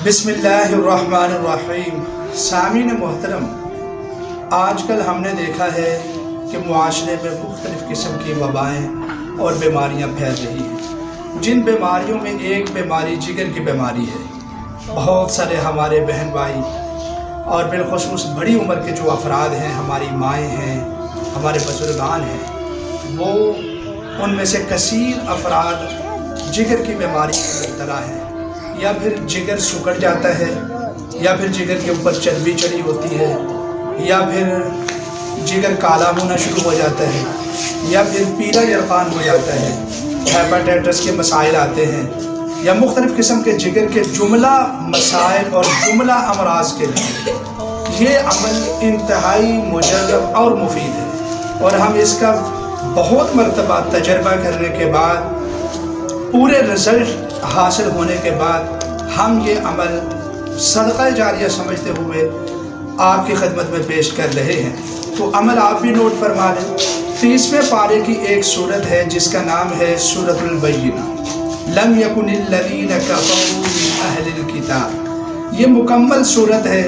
بسم اللہ الرحمن الرحیم۔ سامعین محترم، آج کل ہم نے دیکھا ہے کہ معاشرے میں مختلف قسم کی وبائیں اور بیماریاں پھیل رہی ہیں، جن بیماریوں میں ایک بیماری جگر کی بیماری ہے۔ بہت سارے ہمارے بہن بھائی اور بالخصوص بڑی عمر کے جو افراد ہیں، ہماری مائیں ہیں، ہمارے بزرگان ہیں، وہ ان میں سے کثیر افراد جگر کی بیماری میں مبتلا ہیں، یا پھر جگر سکڑ جاتا ہے، یا پھر جگر کے اوپر چربی چڑھی ہوتی ہے، یا پھر جگر کالا ہونا شروع ہو جاتا ہے، یا پھر پیلا یرقان ہو جاتا ہے، ہیپاٹائٹس کے مسائل آتے ہیں، یا مختلف قسم کے جگر کے جملہ مسائل اور جملہ امراض کے لیے یہ عمل انتہائی مجرب اور مفید ہے، اور ہم اس کا بہت مرتبہ تجربہ کرنے کے بعد، پورے رزلٹ حاصل ہونے کے بعد ہم یہ عمل صدقہ جاریہ سمجھتے ہوئے آپ کی خدمت میں پیش کر رہے ہیں۔ تو عمل آپ بھی نوٹ فرما لیں۔ 30ویں پارے کی ایک سورت ہے جس کا نام ہے سورۃ البینہ، لم یکن الذین کفروا من اہل الکتاب۔ یہ مکمل سورت ہے،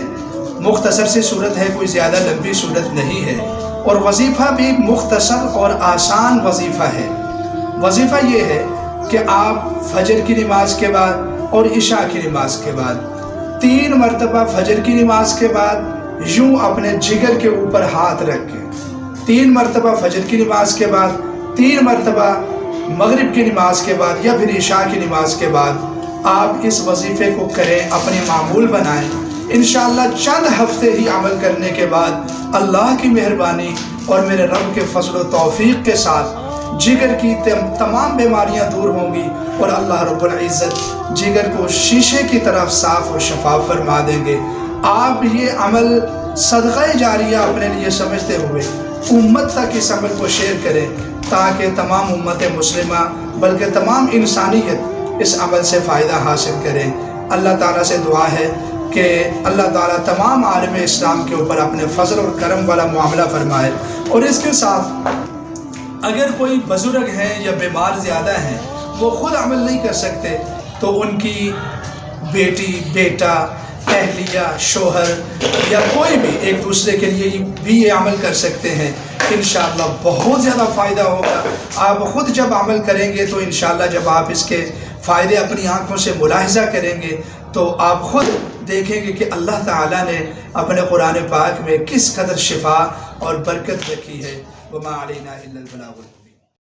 مختصر سی سورت ہے، کوئی زیادہ لمبی سورت نہیں ہے، اور وظیفہ بھی مختصر اور آسان وظیفہ ہے۔ وظیفہ یہ ہے کہ آپ فجر کی نماز کے بعد اور عشاء کی نماز کے بعد 3 مرتبہ فجر کی نماز کے بعد یوں اپنے جگر کے اوپر ہاتھ رکھ کے، 3 مرتبہ فجر کی نماز کے بعد، 3 مرتبہ مغرب کی نماز کے بعد، یا پھر عشاء کی نماز کے بعد آپ اس وظیفے کو کریں، اپنے معمول بنائیں۔ انشاءاللہ چند ہفتے ہی عمل کرنے کے بعد اللہ کی مہربانی اور میرے رب کے فضل و توفیق کے ساتھ جگر کی تمام بیماریاں دور ہوں گی، اور اللہ رب العزت جگر کو شیشے کی طرف صاف و شفاف فرما دیں گے۔ آپ یہ عمل صدقہ جاریہ اپنے لیے سمجھتے ہوئے امت تک اس عمل کو شیئر کریں، تاکہ تمام امت مسلمہ بلکہ تمام انسانیت اس عمل سے فائدہ حاصل کریں۔ اللہ تعالیٰ سے دعا ہے کہ اللہ تعالیٰ تمام عالم اسلام کے اوپر اپنے فضل اور کرم والا معاملہ فرمائے، اور اس کے ساتھ اگر کوئی بزرگ ہیں یا بیمار زیادہ ہیں، وہ خود عمل نہیں کر سکتے، تو ان کی بیٹی، بیٹا، اہلیہ، شوہر یا کوئی بھی ایک دوسرے کے لیے بھی یہ عمل کر سکتے ہیں۔ انشاءاللہ بہت زیادہ فائدہ ہوگا۔ آپ خود جب عمل کریں گے تو انشاءاللہ جب آپ اس کے فائدے اپنی آنکھوں سے ملاحظہ کریں گے تو آپ خود دیکھیں گے کہ اللہ تعالیٰ نے اپنے قرآن پاک میں کس قدر شفا اور برکت رکھی ہے۔ وما علینا الا البلاغ۔